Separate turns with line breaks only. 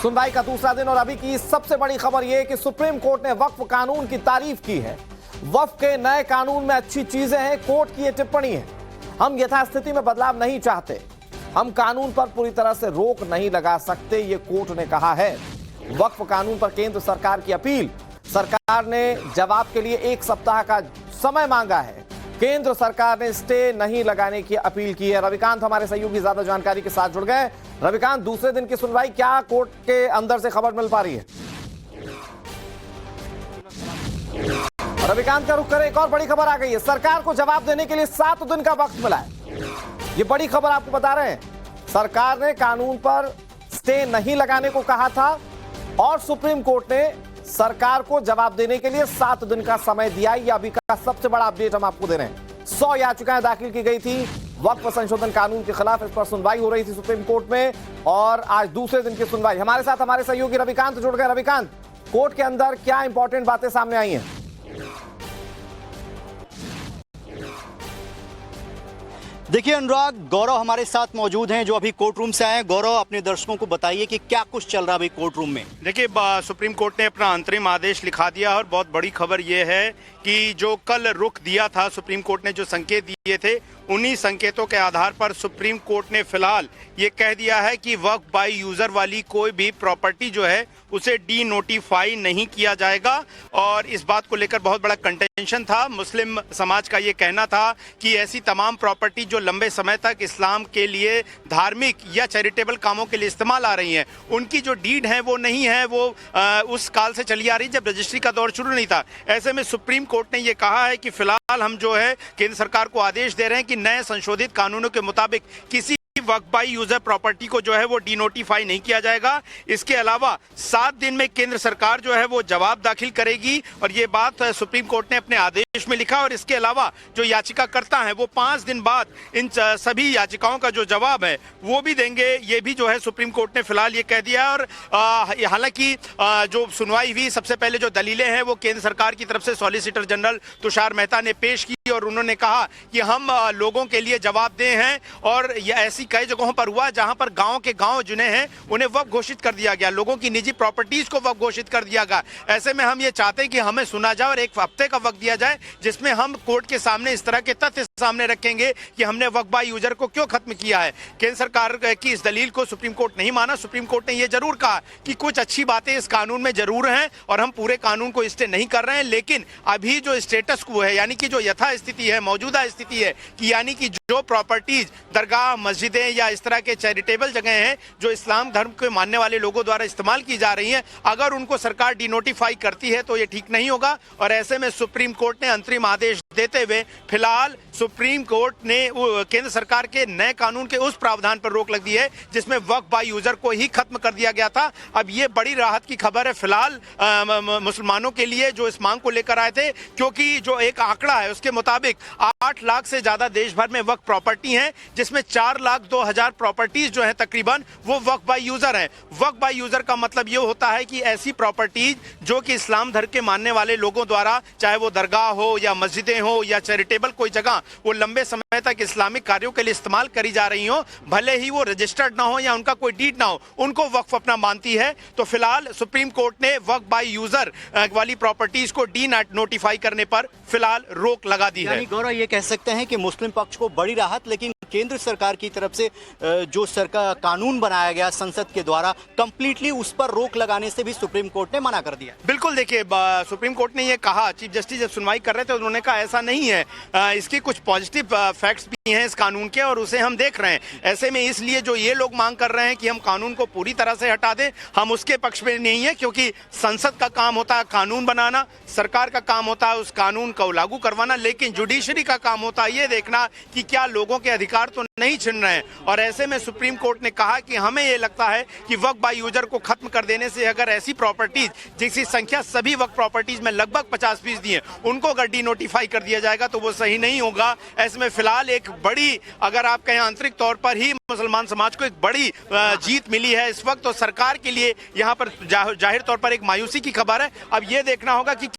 सुनवाई का दूसरा दिन और अभी की सबसे बड़ी खबर यह कि सुप्रीम कोर्ट ने वक्फ कानून की तारीफ की है। वक्फ के नए कानून में अच्छी चीजें हैं, कोर्ट की यह टिप्पणी है। हम यथास्थिति में बदलाव नहीं चाहते, हम कानून पर पूरी तरह से रोक नहीं लगा सकते, ये कोर्ट ने कहा है। वक्फ कानून पर केंद्र सरकार की अपील, सरकार ने जवाब के लिए 1 सप्ताह का समय मांगा है। केंद्र सरकार ने स्टे नहीं लगाने की अपील की है। रविकांत हमारे सहयोगी ज्यादा जानकारी के साथ जुड़ गए। रविकांत, दूसरे दिन की सुनवाई, क्या कोर्ट के अंदर से खबर मिल पा रही है? रविकांत का रुख करें, एक और बड़ी खबर आ गई है। सरकार को जवाब देने के लिए 7 दिन का वक्त मिला है। ये बड़ी खबर आपको बता रहे हैं। सरकार ने कानून पर स्टे नहीं लगाने को कहा था और सुप्रीम कोर्ट ने सरकार को जवाब देने के लिए 7 दिन का समय दिया। ये अभी का सबसे बड़ा अपडेट हम आपको दे रहे हैं। 100 याचिकाएं दाखिल की गई थी वक्फ संशोधन कानून के खिलाफ। इस पर सुनवाई हो रही थी सुप्रीम कोर्ट में और आज दूसरे दिन की सुनवाई। हमारे साथ हमारे सहयोगी रविकांत जुड़ गए। रविकांत, कोर्ट के अंदर क्या इंपॉर्टेंट बातें सामने आई हैं?
देखिए अनुराग, गौरव हमारे साथ मौजूद हैं जो अभी कोर्ट रूम से आए हैं। गौरव, अपने दर्शकों को बताइए कि क्या कुछ चल रहा है अभी कोर्ट रूम में।
देखिए, सुप्रीम कोर्ट ने अपना अंतरिम आदेश लिखा दिया और बहुत बड़ी खबर यह है कि जो कल रुख दिया था सुप्रीम कोर्ट ने, जो संकेत दिए थे, उन्हीं संकेतों के आधार पर सुप्रीम कोर्ट ने फिलहाल ये कह दिया है कि वक्फ बाय यूजर वाली कोई भी प्रॉपर्टी जो है उसे डी नोटिफाई नहीं किया जाएगा। और इस बात को लेकर बहुत बड़ा कंटेंशन था। मुस्लिम समाज का ये कहना था कि ऐसी तमाम प्रॉपर्टी जो लंबे समय तक इस्लाम के लिए धार्मिक या चैरिटेबल कामों के लिए इस्तेमाल आ रही हैं, उनकी जो डीड है वो नहीं है, वो उस काल से चली आ रही जब रजिस्ट्री का दौर शुरू नहीं था। ऐसे में सुप्रीम कोर्ट ने ये कहा है कि फिलहाल हम जो है केंद्र सरकार को आदेश दे रहे हैं कि नए संशोधित कानूनों के मुताबिक किसी वक्फ बाय यूजर प्रॉपर्टी को जो है वो डीनोटिफाई नहीं किया जाएगा। इसके अलावा 7 दिन में केंद्र सरकार जो है वो जवाब दाखिल करेगी और ये बात सुप्रीम कोर्ट ने अपने आदेश में लिखा। और इसके अलावा जो याचिकाकर्ता हैं वो 5 दिन बाद इन सभी याचिकाओं का जो जवाब है वो भी देंगे, ये भी जो है सुप्रीम कोर्ट ने फिलहाल ये कह दिया। और हालांकि जो सुनवाई हुई, सबसे पहले जो दलीलें हैं वो केंद्र सरकार की तरफ से सॉलिसिटर जनरल तुषार मेहता ने पेश की और उन्होंने कहा कि हम लोगों के लिए जवाबदेह हैं और ये ऐसी कई जगहों पर हुआ जहां पर गांव के गांव जिन्हें हैं उन्हें वक्फ घोषित कर दिया गया, लोगों की निजी प्रॉपर्टीज को वक्फ घोषित कर दिया गया। ऐसे में हम ये चाहते हैं कि हमें सुना जाए और 1 हफ्ते का वक्त दिया जाए जिसमें हम कोर्ट के सामने इस तरह के तथ्य सामने रखेंगे कि हमने वक्फ बाय यूजर को क्यों खत्म किया है। केंद्र सरकार की इस दलील को सुप्रीम कोर्ट नहीं माना। सुप्रीम कोर्ट ने यह जरूर कहा कि कुछ अच्छी बातें इस कानून में जरूर हैं और हम पूरे कानून को स्टे नहीं कर रहे हैं, लेकिन अभी जो स्टेटस को है, यानी कि जो यथास्थिति है, मौजूदा स्थिति है कि यानी कि जो प्रॉपर्टीज दरगाह, मस्जिदें या इस तरह के चैरिटेबल जगह हैं जो इस्लाम धर्म के मानने वाले लोगों द्वारा इस्तेमाल की जा रही हैं, अगर उनको सरकार डीनोटिफाई करती है तो ये ठीक नहीं होगा। और ऐसे में सुप्रीम कोर्ट ने अंतरिम आदेश देते हुए फिलहाल सुप्रीम कोर्ट ने केंद्र सरकार के नए कानून के उस प्रावधान पर रोक लग दी है जिसमें वक्फ बाय यूजर को ही खत्म कर दिया गया था। अब ये बड़ी राहत की खबर है फिलहाल मुसलमानों के लिए जो इस मांग को लेकर आए थे, क्योंकि जो एक आंकड़ा है उसके मुताबिक 8 लाख से ज्यादा देश भर में वक्फ प्रॉपर्टी हैं, जिसमें 4,02,000 प्रॉपर्टीज जो है तकरीबन वो वक्फ बाय यूजर हैं। वक्फ बाय यूजर का मतलब ये होता है कि ऐसी प्रॉपर्टीज जो कि इस्लाम धर्म के मानने वाले लोगों द्वारा, चाहे वो दरगाह हो या मस्जिदें हो या चैरिटेबल कोई जगह, वो लंबे समय तक इस्लामिक कार्यों के लिए इस्तेमाल करी जा रही हो, भले ही वो रजिस्टर्ड ना हो या उनका कोई डीड ना हो, उनको वक्फ अपना मानती है। तो फिलहाल सुप्रीम कोर्ट ने वक्फ बाय यूजर वाली प्रॉपर्टीज को डी नोटिफाई करने पर फिलहाल रोक लगा दी है।
गौरव, ये कह सकते हैं कि मुस्लिम पक्ष को बड़ी राहत, लेकिन केंद्र सरकार की तरफ से जो सरकार कानून बनाया गया संसद के द्वारा, कंप्लीटली उस पर रोक लगाने से भी सुप्रीम कोर्ट ने मना कर दिया।
बिल्कुल, देखिए सुप्रीम कोर्ट ने ये कहा, चीफ जस्टिस जब सुनवाई कर रहे थे उन्होंने कहा ऐसा नहीं है, इसके कुछ पॉजिटिव फैक्ट्स भी हैं इस कानून के और उसे हम देख रहे हैं। ऐसे में इसलिए जो ये लोग मांग कर रहे हैं कि हम कानून को पूरी तरह से हटा दें, हम उसके पक्ष में नहीं है, क्योंकि संसद का काम होता है कानून बनाना, सरकार का काम होता है उस कानून को लागू करवाना, लेकिन जुडिशरी का काम होता है ये देखना कि क्या लोगों के अधिकार तो नहीं छिन रहे हैं। और ऐसे में सुप्रीम कोर्ट ने कहा कि हमें यह लगता है कि वक्फ बाय यूजर को खत्म कर देने से अगर ऐसी प्रॉपर्टीज जिसकी संख्या सभी वक्फ प्रॉपर्टीज में लगभग 50% है, उनको अगर डीनोटिफाई कर दिया जाएगा तो वो सही नहीं होगा। ऐसे में फिलहाल एक बड़ी, अगर आप कहें आंतरिक तौर पर ही मुसलमान समाज को एक बड़ी जीत मिली है इस वक्त, तो सरकार के लिए यहाँ पर जाहिर तौर पर एक मायूसी की खबर है। अब ये देखना होगा कि